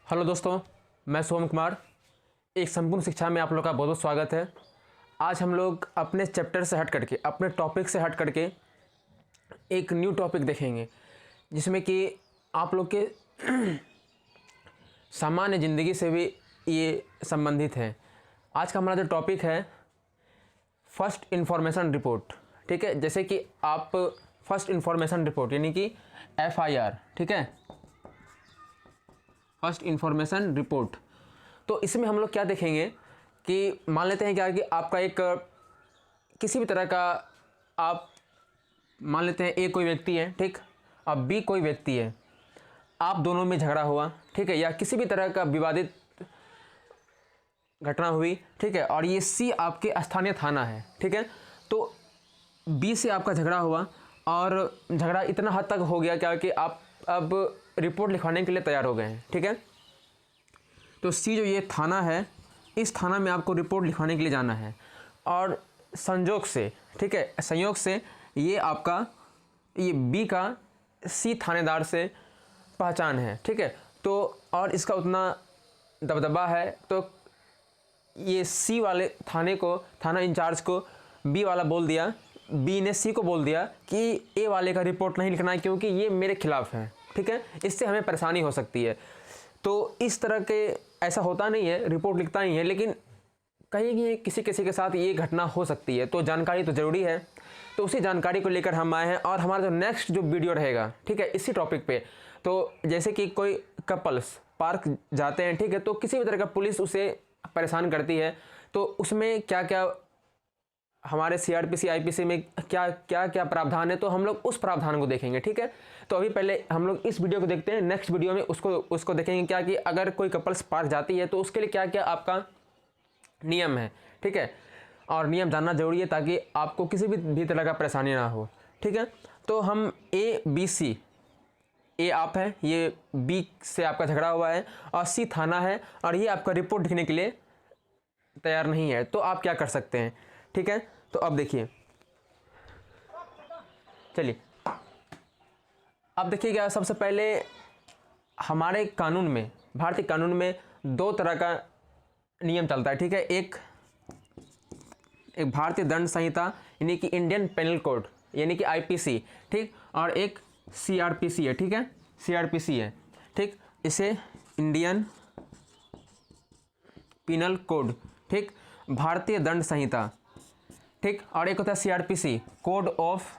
Hello दोस्तों, मैं सोम कुमार। एक संपूर्ण शिक्षा में आप लोग का बहुत बहुत स्वागत है। आज हम लोग अपने चैप्टर से हट करके, अपने टॉपिक से हट करके एक न्यू टॉपिक देखेंगे जिसमें कि आप लोग के सामान्य ज़िंदगी से भी ये संबंधित है। आज का हमारा जो टॉपिक है फर्स्ट इन्फॉर्मेशन रिपोर्ट। ठीक है, जैसे कि आप फर्स्ट इन्फॉर्मेशन रिपोर्ट यानी कि FIR, ठीक है, फर्स्ट इन्फॉर्मेशन रिपोर्ट। तो इसमें हम लोग क्या देखेंगे कि मान लेते हैं क्या कि आपका एक किसी भी तरह का, आप मान लेते हैं A कोई व्यक्ति है, ठीक, अब B कोई व्यक्ति है, आप दोनों में झगड़ा हुआ, ठीक है, या किसी भी तरह का विवादित घटना हुई, ठीक है, और ये C आपके स्थानीय थाना है, ठीक है। तो B से आपका झगड़ा हुआ और झगड़ा इतना हद तक हो गया क्या कि आप अब रिपोर्ट लिखवाने के लिए तैयार हो गए हैं, ठीक है। तो C जो ये थाना है, इस थाना में आपको रिपोर्ट लिखवाने के लिए जाना है और संयोग से, ठीक है, संयोग से ये आपका ये B का C थानेदार से पहचान है, ठीक है। तो और इसका उतना दबदबा है, तो ये C वाले थाने को, थाना इंचार्ज को B वाला बोल दिया, B ने C को बोल दिया कि A वाले का रिपोर्ट नहीं लिखना है क्योंकि ये मेरे खिलाफ है, ठीक है, इससे हमें परेशानी हो सकती है। तो इस तरह के ऐसा होता नहीं है, रिपोर्ट लिखता ही है, लेकिन कहीं किसी किसी के साथ ये घटना हो सकती है। तो जानकारी तो ज़रूरी है, तो उसी जानकारी को लेकर हम आए हैं और हमारा जो नेक्स्ट जो वीडियो रहेगा, ठीक है, इसी टॉपिक पे। तो जैसे कि कोई कपल्स पार्क जाते हैं, ठीक है, तो किसी भी तरह का पुलिस उसे परेशान करती है, तो उसमें क्या क्या हमारे CRPC IPC में क्या क्या क्या प्रावधान है, तो हम लोग उस प्रावधान को देखेंगे, ठीक है। तो अभी पहले हम लोग इस वीडियो को देखते हैं, नेक्स्ट वीडियो में उसको देखेंगे क्या कि अगर कोई कपल्स पार्क जाती है तो उसके लिए क्या क्या आपका नियम है, ठीक है, और नियम जानना जरूरी है ताकि आपको किसी भी तरह का परेशानी ना हो, ठीक है। तो हम ABC, A आप है, ये B से आपका झगड़ा हुआ है और C थाना है और ये आपका रिपोर्ट लिखने के लिए तैयार नहीं है, तो आप क्या कर सकते हैं, ठीक है। तो अब देखिए, चलिए अब देखिएगा, सबसे पहले हमारे कानून में, भारतीय कानून में दो तरह का नियम चलता है, ठीक है। एक भारतीय दंड संहिता यानी कि इंडियन पेनल कोड यानी कि IPC, ठीक, और एक CRPC है, ठीक है, CRPC है, ठीक, इसे इंडियन पिनल कोड, ठीक, भारतीय दंड संहिता, ठीक, और एक होता है CRPC, code of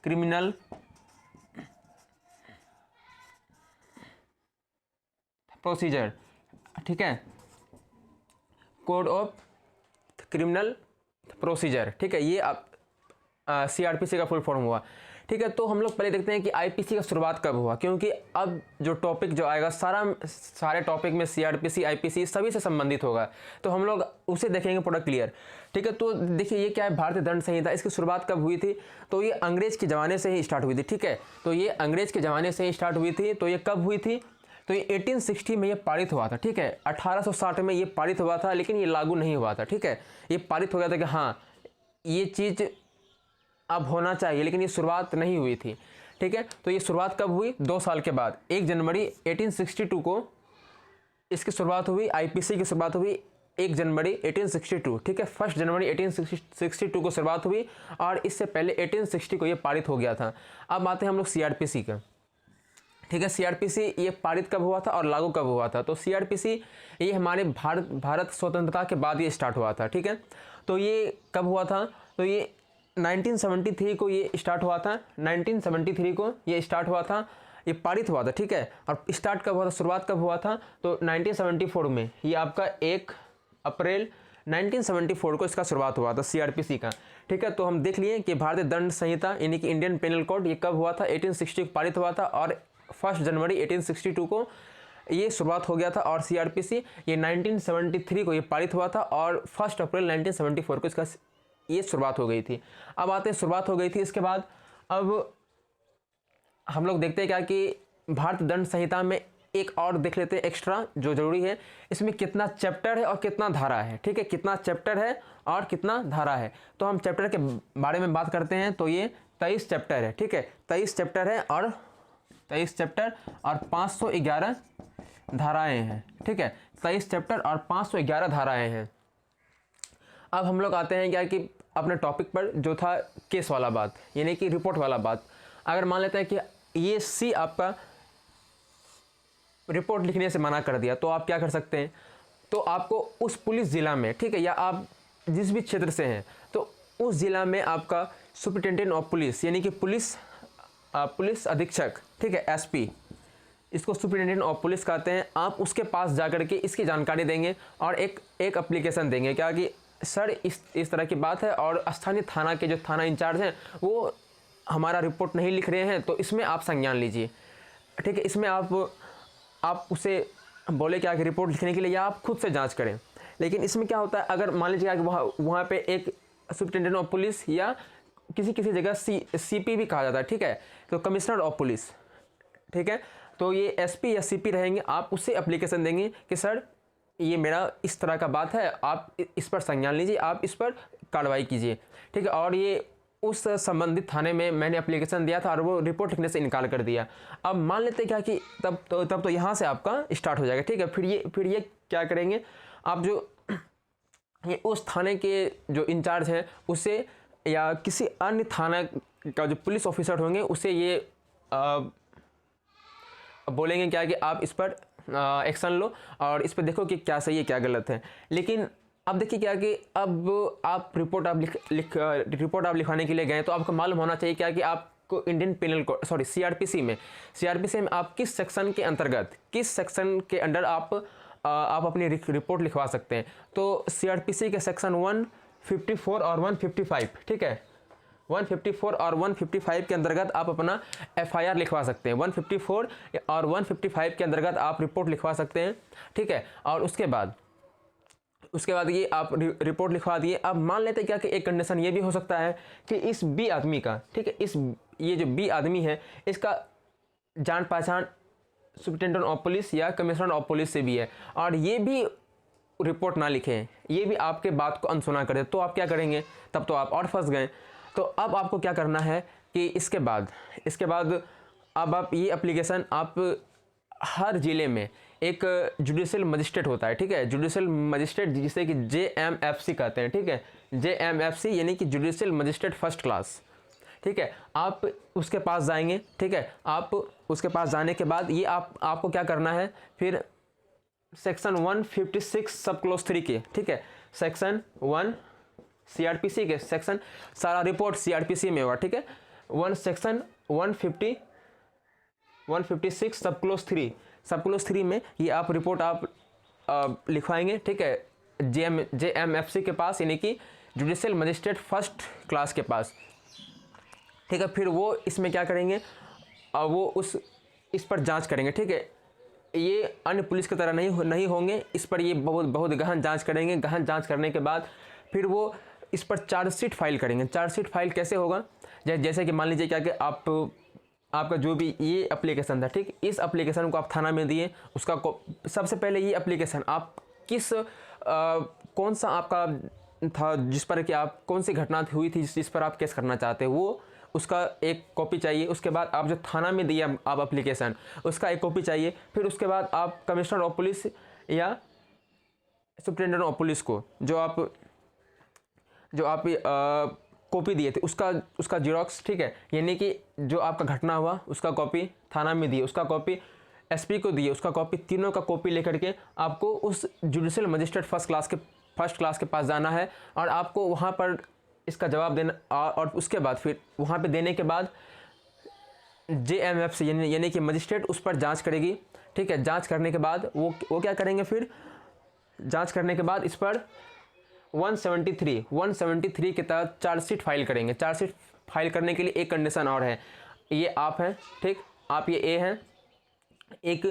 criminal procedure, ठीक है, कोड ऑफ क्रिमिनल प्रोसीजर, ठीक है, ये आप CRPC का फुल फॉर्म हुआ, ठीक है। तो हम लोग पहले देखते हैं कि IPC का शुरुआत कब हुआ, क्योंकि अब जो टॉपिक जो आएगा सारे टॉपिक में CRPC IPC सभी से संबंधित होगा, तो हम लोग उसे देखेंगे पूरा क्लियर, ठीक है। तो देखिए ये क्या है, भारतीय दंड संहिता, इसकी शुरुआत कब हुई थी, तो ये अंग्रेज के ज़माने से ही स्टार्ट हुई थी, ठीक है। तो ये अंग्रेज के ज़माने से ही स्टार्ट हुई थी। तो ये कब हुई थी, तो ये 1860 में ये पारित हुआ था, ठीक है, 1860 में ये पारित हुआ था, लेकिन ये लागू नहीं हुआ था, ठीक है। ये पारित हो गया था कि हाँ ये चीज़ अब होना चाहिए, लेकिन ये शुरुआत नहीं हुई थी, ठीक है। तो ये शुरुआत कब हुई, 2 साल के बाद, 1 जनवरी 1862 को इसकी शुरुआत हुई, IPC की शुरुआत हुई 1 जनवरी 1862, ठीक है, 1 जनवरी 1862 को शुरुआत हुई और इससे पहले 1860 को ये पारित हो गया था। अब आते हैं हम लोग CRPC का, ठीक है। CRPC ये पारित कब हुआ था और लागू कब हुआ था, तो CRPC ये हमारे भारत स्वतंत्रता के बाद ये स्टार्ट हुआ था, ठीक है। तो ये कब हुआ था, तो ये 1973 को ये स्टार्ट हुआ था, 1973 को ये स्टार्ट हुआ था, ये पारित हुआ था, ठीक है। और स्टार्ट कब हुआ था, शुरुआत कब हुआ था, तो 1974 में, ये आपका 1 अप्रैल 1974 को इसका शुरुआत हुआ था CRPC का, ठीक है। तो हम देख लिए कि भारतीय दंड संहिता यानी कि इंडियन पेनल कोड ये कब हुआ था, 1860 को पारित हुआ था और 1 जनवरी 1862 को ये शुरुआत हो गया था, और CRPC ये 1973 को ये पारित हुआ था और 1 अप्रैल 1974 को इसका ये शुरुआत हो गई थी। अब आते हैं, शुरुआत हो गई थी, इसके बाद अब हम लोग देखते हैं क्या कि भारतीय दंड संहिता में एक और देख लेते हैं एक्स्ट्रा जो जरूरी है, इसमें कितना चैप्टर है और कितना धारा है, ठीक है, कितना चैप्टर है और कितना धारा है। तो हम चैप्टर के बारे में बात करते हैं, तो ये 23 चैप्टर है, ठीक है, 23 चैप्टर है और 23 चैप्टर और 511 धाराएं हैं, ठीक है। 23 चैप्टर और 511 धाराएं हैं। अब हम लोग आते हैं क्या कि अपने टॉपिक पर, जो था केस वाला बात, यानी कि रिपोर्ट वाला बात। अगर मान लेते हैं कि ये सी आपका रिपोर्ट लिखने से मना कर दिया, तो आप क्या कर सकते हैं, तो आपको उस पुलिस ज़िला में, ठीक है, या आप जिस भी क्षेत्र से हैं, तो उस ज़िला में आपका सुपरिटेंडेंट ऑफ पुलिस, यानी कि पुलिस अधीक्षक, ठीक है, एसपी, इसको सुपरिटेंडेंट ऑफ पुलिस कहते हैं। आप उसके पास जाकर के इसकी जानकारी देंगे और एक एप्लीकेशन देंगे, क्या कि सर इस तरह की बात है और स्थानीय थाना के जो थाना इंचार्ज हैं वो हमारा रिपोर्ट नहीं लिख रहे हैं, तो इसमें आप संज्ञान लीजिए, ठीक है। इसमें आप उसे बोले क्या कि रिपोर्ट लिखने के लिए, या आप खुद से जांच करें। लेकिन इसमें क्या होता है, अगर मान लीजिए कि वहाँ पे एक सुपरिटेंडेंट ऑफ पुलिस या किसी जगह सीपी भी कहा जाता है, ठीक है, तो कमिश्नर ऑफ पुलिस, ठीक है, तो ये एसपी या सीपी रहेंगे। आप उससे एप्लीकेशन देंगे कि सर ये मेरा इस तरह का बात है, आप इस पर संज्ञान लीजिए, आप इस पर कार्रवाई कीजिए, ठीक है। और ये उस संबंधित थाने में मैंने एप्लीकेशन दिया था और वो रिपोर्ट लिखने से इनकार कर दिया। अब मान लेते हैं क्या कि तब तो यहाँ से आपका स्टार्ट हो जाएगा, ठीक है। फिर ये क्या करेंगे, आप जो ये उस थाने के जो इंचार्ज हैं उससे या किसी अन्य थाना का जो पुलिस ऑफिसर होंगे उससे ये बोलेंगे क्या कि आप इस पर एक्शन लो और इस पर देखो कि क्या सही है क्या गलत है। लेकिन अब देखिए क्या कि अब आप रिपोर्ट आप लिखवाने के लिए गए, तो आपको मालूम होना चाहिए क्या कि आपको इंडियन पिनल कोड सीआरपीसी में आप किस सेक्शन के अंतर्गत, किस सेक्शन के अंडर आप अपनी रिपोर्ट लिखवा सकते हैं। तो सीआरपीसी के सेक्शन 154 और 155, ठीक है, 154 और 155 के अंतर्गत आप अपना एफआईआर लिखवा सकते हैं। 154 और 155 के अंतर्गत आप रिपोर्ट लिखवा सकते हैं, ठीक है। और उसके बाद ये आप रिपोर्ट लिखवा दिए। अब मान लेते हैं क्या कि एक कंडीशन ये भी हो सकता है कि इस बी आदमी का, ठीक है, ये जो बी आदमी है इसका जान पहचान सुपरिटेंडेंट ऑफ पुलिस या कमिश्नर ऑफ पुलिस से भी है और ये भी रिपोर्ट ना लिखें, ये भी आपके बात को अनसुना करे, तो आप क्या करेंगे, तब तो आप और फंस गए। तो अब आपको क्या करना है कि इसके बाद अब आप ये एप्लीकेशन आप हर ज़िले में एक जुडिशियल मजिस्ट्रेट होता है, ठीक है, जुडिशियल मजिस्ट्रेट जिसे कि JMFC कहते हैं, ठीक है, JMFC यानी कि जुडिशियल मजिस्ट्रेट फर्स्ट क्लास, ठीक है। आप उसके पास जाएंगे, ठीक है, आप उसके पास जाने के बाद ये आपको क्या करना है, फिर सेक्शन 156 सब क्लोज 3 के, ठीक है, सेक्शन 1 सीआरपीसी के सेक्शन, सारा रिपोर्ट सीआरपीसी में होगा, ठीक है। सेक्शन 156 सब क्लोज 3 में ये आप रिपोर्ट आप लिखवाएंगे, ठीक है, JMFC के पास, यानी कि जुडिशियल मजिस्ट्रेट फर्स्ट क्लास के पास, ठीक है। फिर वो इसमें क्या करेंगे, वो इस पर जांच करेंगे, ठीक है। ये अन्य पुलिस की तरह नहीं होंगे, इस पर ये बहुत गहन जांच करेंगे। गहन जांच करने के बाद फिर वो इस पर चार्जशीट फाइल करेंगे। चार्जशीट फाइल कैसे होगा, जैसे कि मान लीजिए क्या कि आपका जो भी ये एप्लीकेशन था, ठीक, इस एप्लीकेशन को आप थाना में दिए, उसका सबसे पहले ये एप्लीकेशन आप कौन सा आपका था जिस पर कि आप कौन सी घटना हुई थी जिस पर आप केस करना चाहते हैं, वो उसका एक कॉपी चाहिए। उसके बाद आप जो थाना में दिया आप एप्लीकेशन, उसका एक कॉपी चाहिए। फिर उसके बाद आप कमिश्नर ऑफ पुलिस या सुपरिटेंडेंट ऑफ पुलिस को जो आप कॉपी दिए थे उसका जीरोक्स, ठीक है, यानी कि जो आपका घटना हुआ उसका कॉपी थाना में दिए, उसका कॉपी एसपी को दिए, उसका कॉपी, तीनों का कॉपी लेकर के आपको उस जुडिशियल मजिस्ट्रेट फर्स्ट क्लास के पास जाना है और आपको वहाँ पर इसका जवाब देना। और उसके बाद फिर वहाँ पे देने के बाद JMFC यानी कि मजिस्ट्रेट उस पर जांच करेगी, ठीक है। जांच करने के बाद वो क्या करेंगे, फिर जांच करने के बाद इस पर 173 के तहत चार्जशीट फाइल करेंगे। चार्जशीट फाइल करने के लिए एक कंडीशन और है, ये आप हैं, ठीक, आप ये ए हैं, एक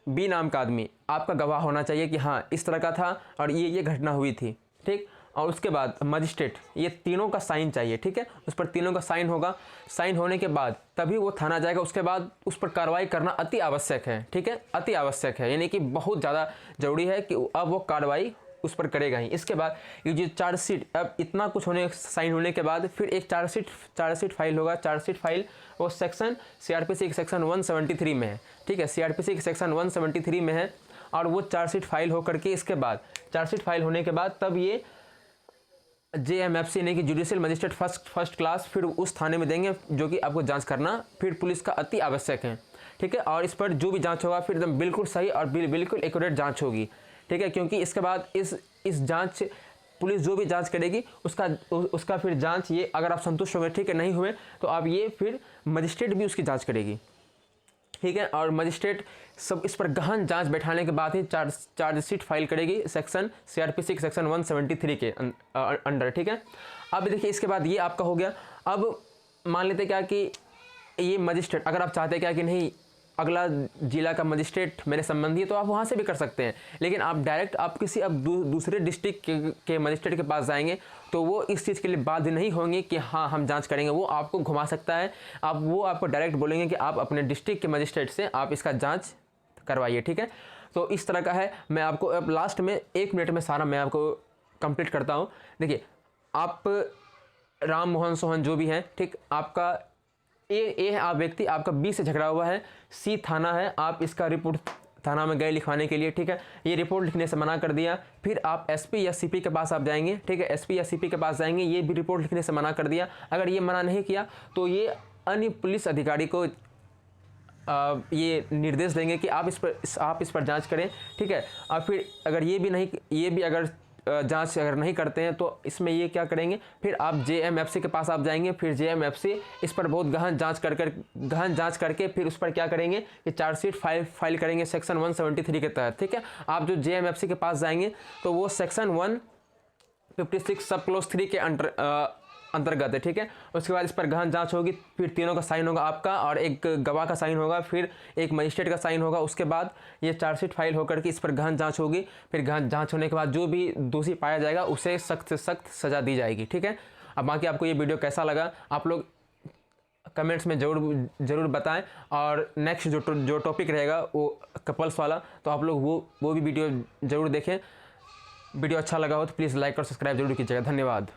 बी नाम का आदमी आपका गवाह होना चाहिए कि हाँ इस तरह का था और ये घटना हुई थी, ठीक। और उसके बाद मजिस्ट्रेट, ये तीनों का साइन चाहिए, ठीक है, उस पर तीनों का साइन होगा। साइन होने के बाद तभी वो थाना जाएगा। उसके बाद उस पर कार्रवाई करना अति आवश्यक है, ठीक है, अति आवश्यक है, यानी कि बहुत ज़्यादा ज़रूरी है कि अब वो कार्रवाई उस पर करेगा ही। इसके बाद ये जो चार्जशीट, अब इतना कुछ साइन होने के बाद फिर एक चार्जशीट फाइल होगा। चार्जशीट फाइल वो सेक्शन CRPC के सेक्शन 173 में है, ठीक है, CRPC के सेक्शन 173 में है। और वो चार्जशीट फाइल होकर के इसके बाद चार्जशीट फाइल होने के बाद तब ये JMFC यानी कि जुडिशियल मजिस्ट्रेट फर्स्ट क्लास फिर उस थाने में देंगे जो कि आपको जांच करना फिर पुलिस का अति आवश्यक है, ठीक है। और इस पर जो भी जांच होगा फिर एकदम बिल्कुल सही और बिल्कुल एक्यूरेट जांच होगी, ठीक है, क्योंकि इसके बाद इस जांच पुलिस जो भी जांच करेगी उसका फिर जांच ये अगर आप संतुष्ट हो गए, ठीक है, नहीं हुए तो आप ये फिर मजिस्ट्रेट भी उसकी जांच करेगी, ठीक है। और मजिस्ट्रेट सब इस पर गहन जांच बैठाने के बाद ही चार्जशीट फाइल करेगी सेक्शन CRPC के सेक्शन 173 के अंडर, ठीक है। अब देखिए इसके बाद ये आपका हो गया। अब मान लेते क्या कि ये मजिस्ट्रेट अगर आप चाहते हैं क्या कि नहीं अगला जिला का मजिस्ट्रेट मेरे संबंधी है तो आप वहाँ से भी कर सकते हैं, लेकिन आप डायरेक्ट आप किसी अब दूसरे डिस्ट्रिक्ट के मजिस्ट्रेट के पास जाएंगे तो वो इस चीज़ के लिए बाध्य नहीं होंगे कि हाँ हम जांच करेंगे। वो आपको घुमा सकता है, वो आपको डायरेक्ट बोलेंगे कि आप अपने डिस्ट्रिक्ट के मजिस्ट्रेट से आप इसका जाँच करवाइए, ठीक है। तो इस तरह का है। मैं आपको अब लास्ट में 1 मिनट में सारा मैं आपको कंप्लीट करता हूँ। देखिए आप राम मोहन सोहन जो भी हैं, ठीक, आपका ए आप व्यक्ति आपका B से झगड़ा हुआ है, C थाना है, आप इसका रिपोर्ट थाना में गए लिखवाने के लिए, ठीक है, ये रिपोर्ट लिखने से मना कर दिया। फिर आप SP या CP के पास आप जाएंगे, ठीक है, SP या CP के पास जाएंगे, ये भी रिपोर्ट लिखने से मना कर दिया। अगर ये मना नहीं किया तो ये अन्य पुलिस अधिकारी को ये निर्देश देंगे कि आप इस पर जांच करें, ठीक है। और फिर अगर ये भी अगर जांच अगर नहीं करते हैं तो इसमें ये क्या करेंगे, फिर आप JMFC के पास आप जाएंगे। फिर JMFC इस पर बहुत गहन जांच करके फिर उस पर क्या करेंगे कि चार्जशीट फाइल करेंगे सेक्शन 173 के तहत, ठीक है। आप जो JMFC के पास जाएंगे तो वो सेक्शन 156 सब क्लोज 3 के अंतर्गत है, ठीक है। उसके बाद इस पर गहन जांच होगी, फिर तीनों का साइन होगा आपका और एक गवाह का साइन होगा, फिर एक मजिस्ट्रेट का साइन होगा। उसके बाद ये चार्जशीट फाइल होकर के इस पर गहन जांच होगी। फिर गहन जांच होने के बाद जो भी दोषी पाया जाएगा उसे सख्त से सख्त सज़ा दी जाएगी, ठीक है। अब बाकी आपको ये वीडियो कैसा लगा आप लोग कमेंट्स में ज़रूर बताएं। और नेक्स्ट जो टॉपिक रहेगा वो कपल्स वाला, तो आप लोग वो भी वीडियो ज़रूर देखें। वीडियो अच्छा लगा हो तो प्लीज़ लाइक और सब्सक्राइब जरूर कीजिएगा। धन्यवाद।